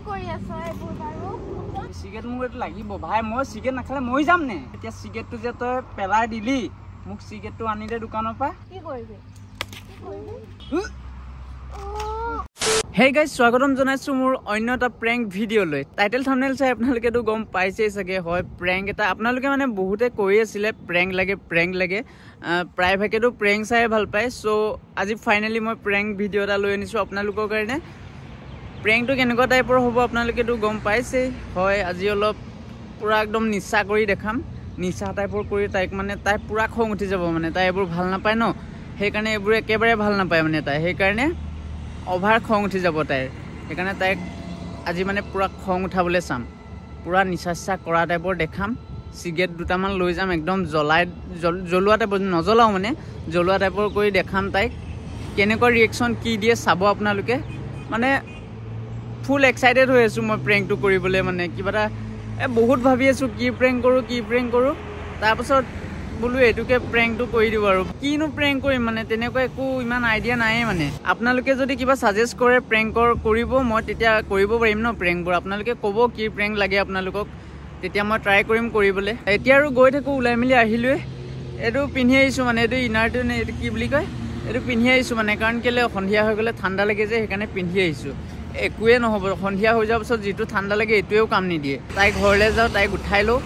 কৰি আছ এইবোৰ বাৰু সিগাৰেট মোক এইটো লাগিব ভাই মই সিগাৰেট নাখালে মই যাম নে এতিয়া সিগাৰেটটো যে তই পেলাই দিলি মোক সিগাৰেটটো আনি দে দোকানৰ পৰা কি কৰিবি Hey guys, স্বাগতম জনাইছো মোৰ অন্য এটা প্ৰেংক ভিডিও লৈ টাইটেল থাম্বনেল চাই আপোনালোকে তো গম পাইছেই সকে হয় প্ৰেংক এটা আপোনালোকে মানে বহুতে কৈ আছিলে প্ৰেংক লাগে প্ৰায়ভাগেতো প্ৰেংক চাই ভাল পায় সো আজি ফাইনালি মই প্ৰেংক ভিডিও এটা লৈ আনিছো আপোনালোকৰ কাৰণে প্ৰেংকটো কেনেকুৱা টাইপৰ হ'ব আপোনালোকে তো গম পাইছেই হয় আজি অলপ পুৰা একদম নিচা কৰি দেখাম নিচা টাইপৰ কৰি তাইক মানে তাই পুৰা খং উঠি যাব মানে তাই এবোৰ ভাল নাপায় ন সেই কাৰণে এবোৰ একেবাৰে ভাল নাপায় মানে তাই সেই কাৰণে অভাৰ খং উঠি যাব তাইৰ সেইকাৰণে তাইক আজি মানে পুৰা খং উঠাবলৈ চাম পুৰা নিচা কৰা টাইপৰ দেখাম সিগাৰেট দুটামান লৈ যাম একদম জ্বলোৱা টাইপৰ নজ্বলাও মানে জ্বলোৱা টাইপৰ কৰি দেখাম তাইক কেনেকুৱা ৰিয়েকশ্যন কি দিয়ে চাব আপোনালোকে মানে ফুল এক্সাইটেড হৈ আছো মই প্ৰেংকটো কৰিবলৈ মানে কিবা এটা বহুত ভাবি আছো কি প্ৰেংক কৰোঁ তাৰপাছত বোলো এটুকে প্ৰেংকটো কৰি দিও আৰু কিনো প্ৰেংক কৰিম মানে তেনেকুৱা একো ইমান আইডিয়া নাই মানে আপোনালোকে যদি কিবা সাজেষ্ট কৰে প্ৰেংকৰ কৰিব মই তেতিয়া কৰিব পাৰিম ন প্ৰেংকবোৰ আপোনালোকে ক'ব কি প্ৰেংক লাগে আপোনালোকক তেতিয়া মই ট্ৰাই কৰিম কৰিবলৈ এতিয়া আৰু গৈ থাকো ওলাই মেলি আহিলোৱে এইটো পিন্ধি আহিছো মানে এইটো ইনাৰটো নে এইটো কি বুলি কয় এইটো পিন্ধি আহিছো মানে কাৰণ কেলে সন্ধিয়া হৈ গ'লে ঠাণ্ডা লাগে যে সেইকাৰণে পিন্ধি আহিছো একোৱে নহ'ব সন্ধিয়া হৈ যোৱাৰ পাছত যিটো ঠাণ্ডা লাগে এইটোৱেও কাম নিদিয়ে তাই ঘৰলৈ যাওঁ তাইক উঠাই লওঁ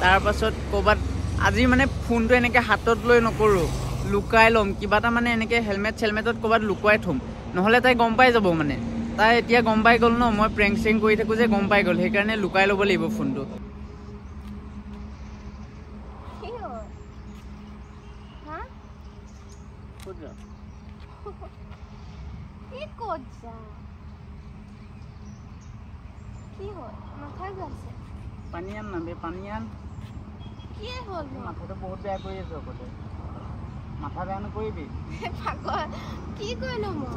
তাৰপাছত ক'ৰবাত আজি মানে ফোনটো এনেকৈ হাতত লৈ নকৰোঁ লুকাই ল'ম কিবা এটা মানে এনেকৈ হেলমেটত ক'ৰবাত লুকুৱাই থ'ম নহ'লে তাই গম পাই যাব মানে তাই এতিয়া গম পাই গ'ল ন মই প্ৰেংক কৰি থাকোঁ যে গম পাই গ'ল সেইকাৰণে লুকাই ল'ব লাগিব ফোনটো পানী আন না বে পানী আন মাথাটো বহুত বেয়া কৰি আছো আগতে মাথা বেয়া নকৰিবি কি কৰিলো মই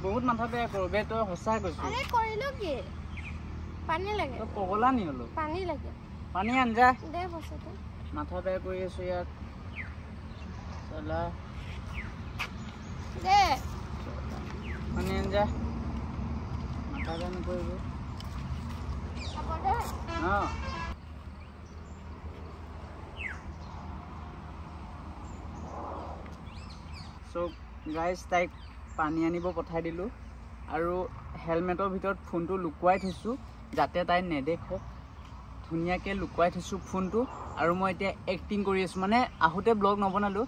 বহুত মাথা বেয়া কৰো বে তই সঁচাই কৈছো কৰিলো কি পানী লাগে তই পগলা নি হলো পানী লাগে পানী আন যা দে বছৰটো মাথা বেয়া কৰি আছো ইয়াত চলা দে পানী আন যা মাথা বেয়া নকৰিবি সো গাইজ তাইক পানী আনিব পঠাই দিলোঁ আৰু হেলমেটৰ ভিতৰত ফোনটো লুকুৱাই থৈছোঁ যাতে তাই নেদেখক ধুনীয়াকৈ লুকুৱাই থৈছোঁ ফোনটো আৰু মই এতিয়া এক্টিং কৰি আছোঁ মানে আহোঁতে ব্লগ নবনালোঁ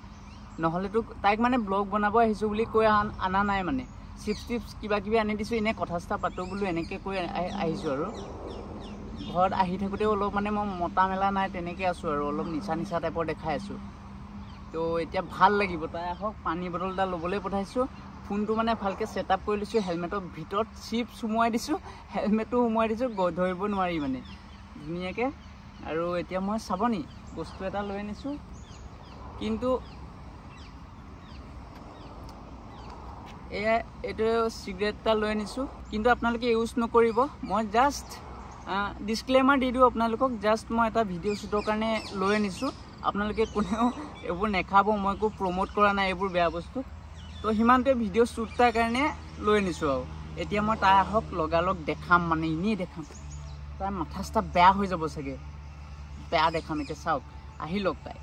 নহ'লেতো তাইক মানে ব্লগ বনাব আহিছোঁ বুলি কৈ অনা নাই মানে চিপছ কিবা কিবি আনি দিছোঁ এনেই কথা চথা পাতোঁ বোলো এনেকৈ কৈ আহিছোঁ আৰু ঘৰত আহি থাকোঁতেও অলপ মানে মই মতা মেলা নাই তেনেকৈ আছোঁ আৰু অলপ নিচা টাইপৰ দেখাই আছোঁ তো এতিয়া ভাল লাগিব তাই আহক পানী বটল এটা ল'বলৈ পঠাইছোঁ ফোনটো মানে ভালকৈ ছেট আপ কৰি লৈছোঁ হেলমেটৰ ভিতৰত চিপছ সোমোৱাই দিছোঁ হেলমেটটো সোমোৱাই দিছোঁ ধৰিব নোৱাৰি মানে ধুনীয়াকৈ আৰু এতিয়া মই চাব নি বস্তু এটা লৈ আনিছোঁ কিন্তু এইটো চিগাৰেট এটা লৈ আনিছোঁ কিন্তু আপোনালোকে ইউজ নকৰিব মই জাষ্ট ডিছক্লেমাৰ দি দিওঁ আপোনালোকক জাষ্ট মই এটা ভিডিঅ' শ্বুটৰ কাৰণে লৈ আনিছোঁ আপোনালোকে কোনেও এইবোৰ নেখাব মই একো প্ৰমোট কৰা নাই এইবোৰ বেয়া বস্তু তো সিমানটোৱে ভিডিঅ' শ্বুট তাৰ কাৰণে লৈ আনিছোঁ আৰু এতিয়া মই তাই আহক লগালগ দেখাম মানে এনেই দেখাম তাই মাথা চাথা বেয়া হৈ যাব চাগে বেয়া দেখাম এতিয়া চাওক আহি লওক তাই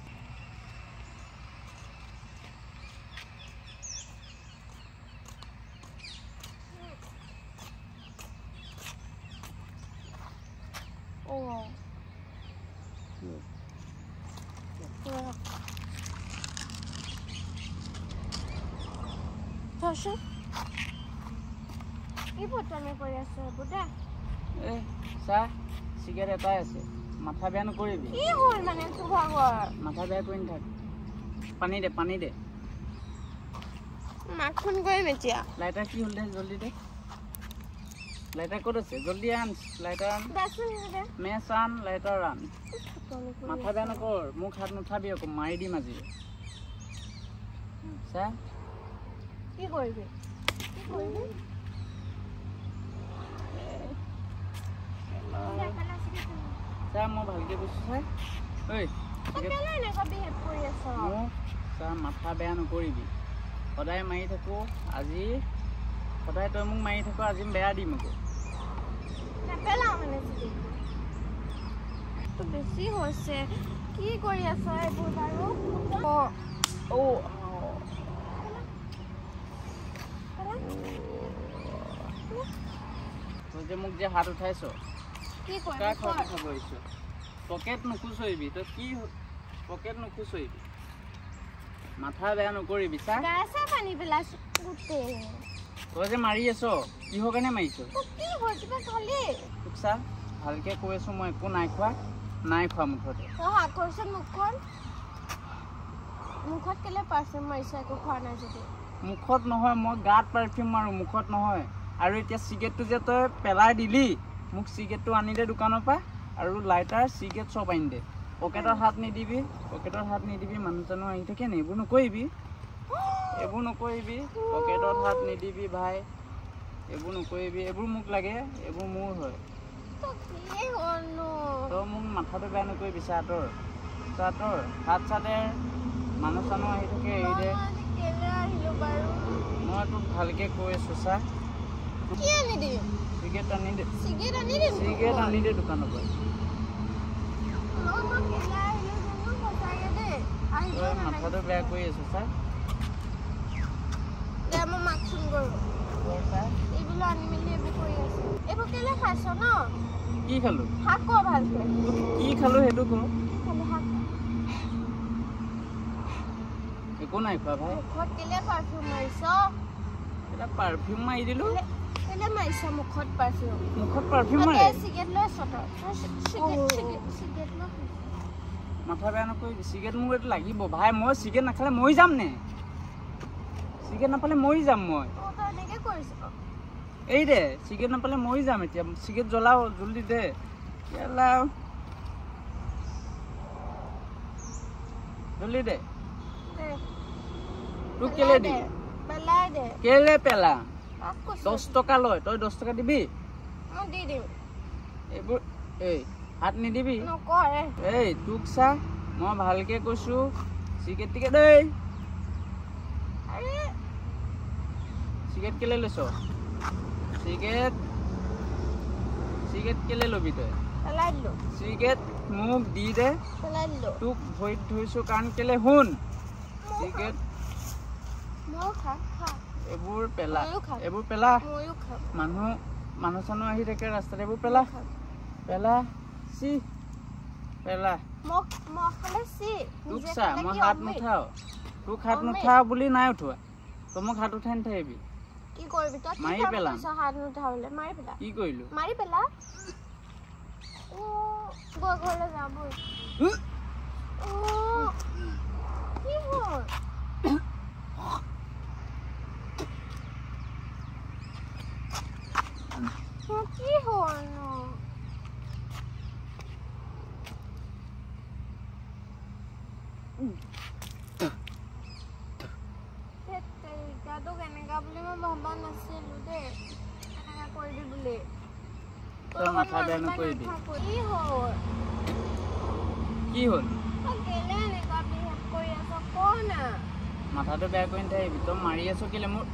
চিগাৰেট এটাই আছে মাথা বেয়া নকৰিবি মাথা বেয়া কৰি নাথাক পানী দে লাইটাৰ কি হ'ল দে জল্দি দে লাইটাৰ ক'ত আছে জল্দি আন লাইটাৰ আন মেচ আন লাইটাৰ আন মাথা বেয়া নকৰ মোক হাত নুঠাবি আকৌ মাৰি দিম আজি চা কি কৰিবি চা মই ভালকৈ কৈছোঁ চাই ঐ চা মাথা বেয়া নকৰিবি সদায় মাৰি থাকোঁ আজি সদায় তই মোক মাৰি থাকোঁ আজি বেয়া দিম আকৌ নেপেলাও মানে তো বেছি হৈছে কি কৰি আছ এইবোৰ বাৰু তই যে মোক যে হাত উঠাইছ কি কাৰ ঘৰত উঠাব আহিছ পকেট নুখুচৰিবি তই কি পকেট নুখুচৰিবি মাথা বেয়া নকৰিবি চা গাছা পানী পেলাইছো গোটেই তই যে মাৰি আছ কিহৰ কাৰণে মাৰিছ কি হ'ল কিবা খালি তোক চা ভালকে কৈ আছো মই একো নাই খোৱা মুঠতে তই হাত কৰিছ মুখত কেলে পাৰফিউম মাৰিছ একো খোৱা নাই যদি মুখত নহয় মই গাত পাৰফিউম মাৰো মুখত নহয় আৰু এতিয়া চিগাৰেটটো যে তই পেলাই দিলি মোক চিগাৰেটটো আনি দে দোকানৰ পৰা আৰু লাইটাৰ চিগাৰেট চব আনি দে পকেটৰ হাত নিদিবি মানুহ চানুহ আহি থাকে নে এইবোৰ নকৰিবি পকেটত হাত নিদিবি ভাই এইবোৰ নকৰিবি এইবোৰ মোক লাগে এইবোৰ মোৰ হয় তই মোক মাথাটো বেয়া নকৰিবি চাতৰ হাত চাতে মানুহ চানুহ আহি থাকে এৰি দে মই তোক ভালকে কৈ আছো চা চিগাৰেট আনি দে দোকানৰ পৰা তই মাথাটো বেয়া কৰি আছো চা মই মাক ফোন কৰোঁ এইবোৰ আনি মেলি এইবোৰ কৰি আছো এইবোৰ কেলে খাইছ ন কি খালো শাক ক ভালকে কি খালো সেইটো ক শাক একো নাই খোৱা ভাই মুখত কেলে পাৰফিউম মাৰিছ এটা পাৰফিউম মাৰি দিলো কেলে মাৰিছ মুখত পাৰফিউম মাৰে চিগাৰেট লৈ আছ চিগাৰেট লৈ মাথা বেয়া নকৰিবি চিগাৰেট মোক এইটো লাগিব ভাই মই চিগাৰেট নাখালে মৰি যাম নে চিগাৰেট নাপালে মৰি যাম মই এই দে চিগাৰেট নাপালে মৰি যাম এতিয়া চিগাৰেট জ্বলাও জলদি দে জলদি দে তোক কেলে দি কেলে পেলা 10 টকা লয় তই 10 টকা দিবি এইবোৰ এই হাত নিদিবি এই তোক চা মই ভালকে কৈছো চিগাৰেট টিকেট দেই চিগাৰেট কেলে লৈছ চিগাৰেট কেলে লবি তই চিগাৰেট মোক দি দে তোক ভৰিত ধৰিছো কাৰণ কেলে শুন চিগাৰেট এইবোৰ পেলা মানুহ চানুহ আহি থাকে ৰাস্তাত এইবোৰ পেলা তোক চা মই হাত নুঠাও তোক হাত নুঠাও বুলি নাই উঠোৱা তই মোক হাত উঠাই নাথাকিবি কি কৰিবি তই মাৰি পেলাম হাত নুঠাবলে মাৰি পেলা কি কৰিলো মাৰি পেলা গৈ ঘৰলৈ যা বৈ কি হ'ল কি হ'ল কেনেকা বুলি মই ভবা নাছিলো দেই এনেকা কৰিবি বুলি তই মাথা বেয়া নকৰিবি কি হ'ল কেলে এনেকা বিহেভ কৰি আছ ক না মাথাটো বেয়া কৰি নাথাকিবি তই মাৰি আছ কেলে মোৰ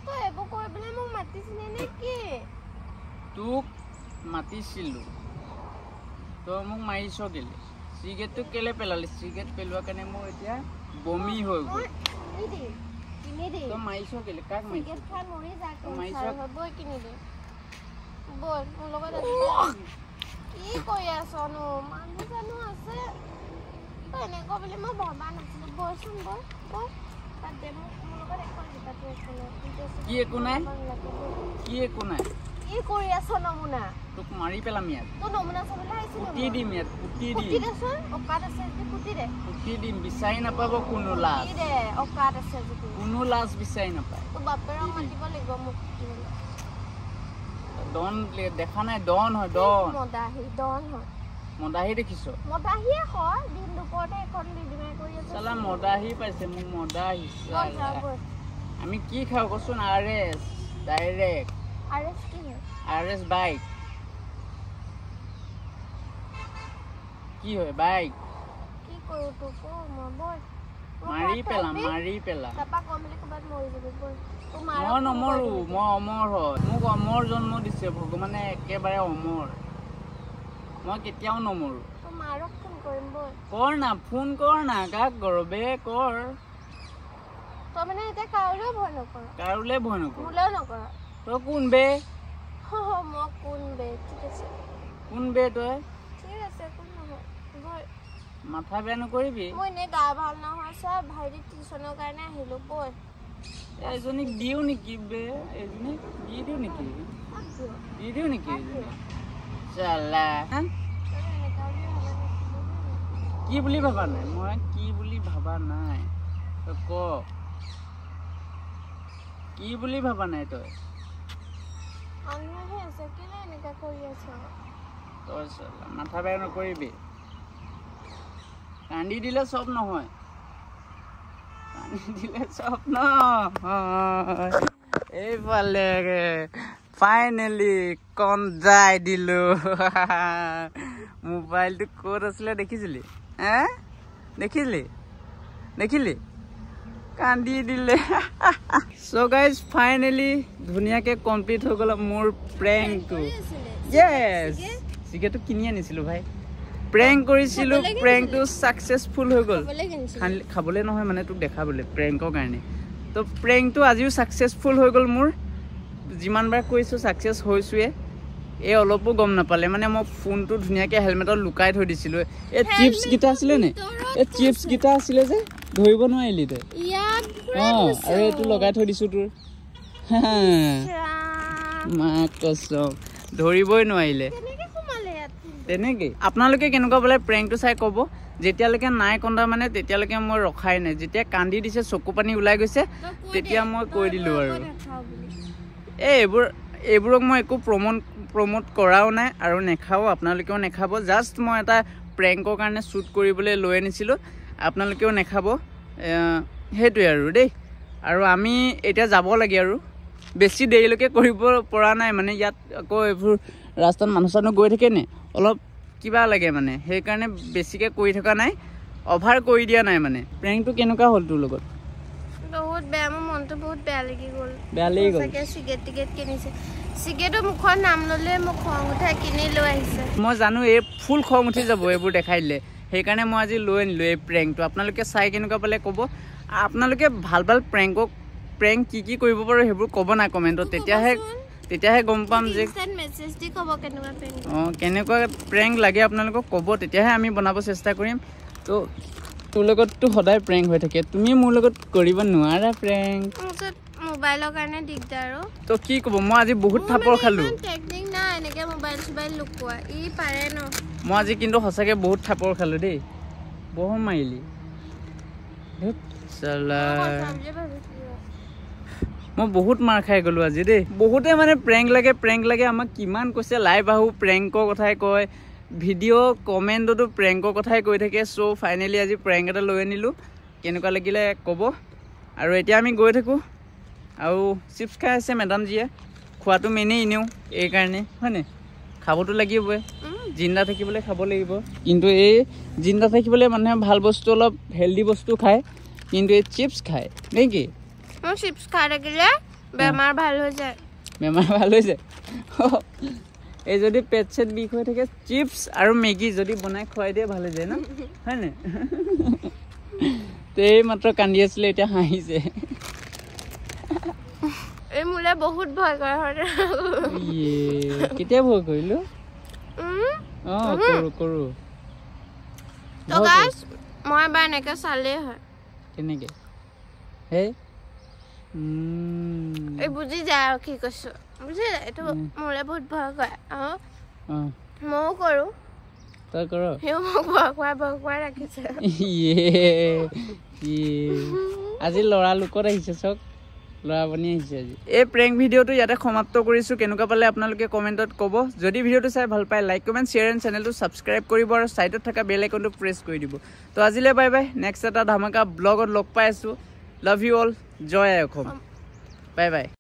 তই এইবোৰ কৰিবলৈ মোক মাতিছিলি নে কি তোক মাতিছিলো তই মোক মাৰিছ কেলে চিগাৰেটটো কেলে পেলালি চিগাৰেট পেলোৱা কাৰণে মোৰ এতিয়া বমি হৈ গ'ল তই মাৰিছ কেলে কাক মাৰিছ কি কৰি আছনো মানুহ চানুহ আছে তই এনেকুৱা বুলি মই ভবা নাছিলো বয়চোন বয় তাতে মোৰ লগত কি একো নাই কি কৰি আছ নমুনা তোক মাৰি পেলাম ইয়াত তোৰ নমুনা চাবলৈ আহিছিলো পুতি দিম ইয়াত পুতি দেচোন অকাত আছে যদি পুতি দিম বিচাৰি নাপাব কোনো লাজ অকাত আছে যদি কোনো লাজ বিচাৰি নাপায় তোৰ বাপেৰক মাতিব লাগিব মোক ডন দেখা নাই ডন হয় ডন মদাহী দেখিছ মদাহীয়ে হয় দিন দুপৰতে এখন দিদিমাই কৰি আছে চালা মদাহী পাইছে মোক মদাহী আমি কি খাওঁ কচোন আৰএছ ডাইৰেক্ট আৰএছ বাইক কি হয় বাইক কি কৰো তোক মই বল মাৰি পেলা তাপা কমলি কবাত মৰি যাবি বল মই নমৰো মই অমৰ হয় মোক অমৰ জন্ম দিছে ভগৱানে একেবাৰে অমৰ মই কেতিয়াও নমৰো মাৰক ফোন কৰিম বল ফোন কৰ না কাক কৰ বে কৰ তই মানে এটা কাউলে ভয় নকৰ মোলেও নকৰ তই কোন বে মই কোন বে ঠিক আছে কোন বে তই ঠিক আছে কোন নহয় বল মাথা বেয়া নকৰিবি মই নে গা ভাল নহয় সব ভাইটি টিউচনৰ কাৰণে আহিলো বল এজনীক দিও নেকি বে এজনীক দি দিও নেকি চালা কি বুলি ভাবা নাই মই কি বুলি ভাবা নাই তই ক কি বুলি ভাবা নাই তই আনহে আছে কেনে এনেকা কৰি আছ তই চালা মাথা বেয়া নকৰিবি কান্দি দিলে চব নহয় এইফালে ফাইনেলি কন্দাই দিলো মোবাইলটো ক'ত আছিলে দেখিছিলি দেখিলি কান্দি দিলে সো গাইজ ফাইনেলি ধুনীয়াকে কমপ্লিট হৈ গ'ল মোৰ প্ৰেংকটো ইয়েছ চিকেটটো কিনি আনিছিলো ভাই প্ৰেংক কৰিছিলো প্ৰেংকটো সাকসেসফুল হৈ গ'ল খাবলে নহয় মানে তোক দেখাবলে প্ৰেংকৰ কাৰণে তো প্ৰেংকটো আজিও সাকসেসফুল হৈ গ'ল মোৰ যিমানবাৰ কৈছো সাকসেস হৈছোৱে এই অলপো গম নাপালে মানে মই ফোনটো ধুনীয়াকে হেলমেটত লুকাই থৈ দিছিলো এই চিপছ গিটা আছিলে নে এই চিপছ গিটা আছিলে যে ধৰিব নোৱাৰিলি তই আৰু এইটো লগাই থৈ দিছো তোৰ মা কসম ধৰিবই নোৱাৰিলে তেনেকে আপোনালোকে কেনেকুৱা বোলে প্ৰেংকটো চাই ক'ব যেতিয়ালৈকে নাই কন্দা মানে তেতিয়ালৈকে মই ৰখাই নাই যেতিয়া কান্দি দিছে চকু পানী ওলাই গৈছে তেতিয়া মই কৈ দিলো আৰু এইবোৰক মই একো প্ৰমোট কৰাও নাই আৰু নেখাও আপোনালোকেও নেখাব জাষ্ট মই এটা প্ৰেংকৰ কাৰণে শ্বুট কৰিবলৈ লৈ আনিছিলোঁ আপোনালোকেও নেখাব সেইটোৱে আৰু দেই আৰু আমি এতিয়া যাব লাগে আৰু বেছি দেৰিলৈকে কৰিব পৰা নাই মানে ইয়াত আকৌ এইবোৰ ৰাস্তাত মানুহ চানুহ গৈ থাকে নে অলপ কিবা লাগে মানে সেইকাৰণে বেছিকৈ কৰি থকা নাই অভাৰ কৰি দিয়া নাই মানে প্ৰেংকটো কেনেকুৱা হ'ল তোৰ লগত বহুত বেয়া মোৰ মনটো বহুত বেয়া লাগি গ'ল চাগে চিগেট কিনিছে চিগেটৰ মুখৰ নাম ল'লে মোক খং উঠাই কিনি লৈ আহিছে মই জানো এই ফুল খং উঠি যাব এইবোৰ দেখাই দিলে সেইকাৰণে মই আজি লৈ আনিলোঁ এই প্ৰেংকটো আপোনালোকে চাই কেনেকুৱা পালে ক'ব আপোনালোকে ভাল প্ৰেংক কি কৰিব পাৰো সেইবোৰ ক'ব না কমেণ্টত তেতিয়াহে গম পাম যে কেনেকুৱা প্ৰেংক লাগে আপোনালোকক ক'ব তেতিয়াহে আমি বনাব চেষ্টা কৰিম তো তোৰ লগততো সদায় প্ৰেংক হৈ থাকে তুমি মোৰ লগত কৰিব নোৱাৰা প্ৰেংক মোবাইলৰ কাৰণে দিগদাৰ তো কি ক'ব মই আজি বহুত থাপৰ খালোঁ টেকনিক নাই এনেকৈ মোবাইল লুকোৱা ই পাৰে ন মই আজি কিন্তু সঁচাকৈ বহুত থাপৰ খালোঁ দেই বহুত মাৰিলি মই বহুত মাৰ খাই গ'লো আজি দেই বহুতে মানে প্ৰেংক লাগে আমাক কিমান কৈছে লাইভ আহোঁ প্ৰেংকৰ কথাই কয় ভিডিঅ' কমেণ্টতো প্ৰেংকৰ কথাই কৈ থাকে চ' ফাইনেলি আজি প্ৰেংক এটা লৈ আনিলোঁ কেনেকুৱা লাগিলে ক'ব আৰু এতিয়া আমি গৈ থাকোঁ আৰু চিপছ খাই আছে মেডামজীয়ে খোৱাটো মেনেই এনেও এইকাৰণে হয়নে খাবতো লাগিবই জিন্দা থাকিবলৈ খাব লাগিব কিন্তু এই জিন্দা থাকিবলৈ মানুহে ভাল বস্তু অলপ হেল্ডি বস্তু খায় কিন্তু এই চিপছ খায় নে কি চিপছ খাই থাকিলে বেমাৰ ভাল হৈ যায় এই যদি পেট চেট বিষ হৈ থাকে চিপছ আৰু মেগী যদি বনাই খুৱাই দিয়ে ভাল হৈ যায় ন হয়নে এই মাত্ৰ কান্দি আছিলে এতিয়া হাঁহিছে এই মোলে বহুত ভয় কৰে কেতিয়া ভয় কৰিলো কৰো তো গাইস মই এবাৰ এনেকৈ চালেই হয় কেনেকৈ হে এই বুজি যায় আৰু কি কৈছো বুজি এইটো মোলে বহুত ভয় কৰে ময়ো কৰোঁ তই কৰ সিও মোক ভয় খুৱাই ৰাখিছে আজি ল'ৰা লোকত আহিছে চক ল'ৰা বনি আহিছে আজি এই প্ৰেংক ভিডিঅ'টো ইয়াতে সমাপ্ত কৰিছোঁ কেনেকুৱা পালে আপোনালোকে কমেণ্টত ক'ব যদি ভিডিঅ'টো চাই ভাল পায় লাইক কমেণ্ট শ্বেয়াৰ এণ্ড চেনেলটো ছাবস্ক্ৰাইব কৰিব আৰু ছাইডত থকা বেল আইকনটো প্ৰেছ কৰি দিব তো আজিলৈ বাই বাই নেক্সট এটা ধামাকা ব্লগত লগ পাই আছোঁ লাভ ইউ অল জয় আই অসম বাই বাই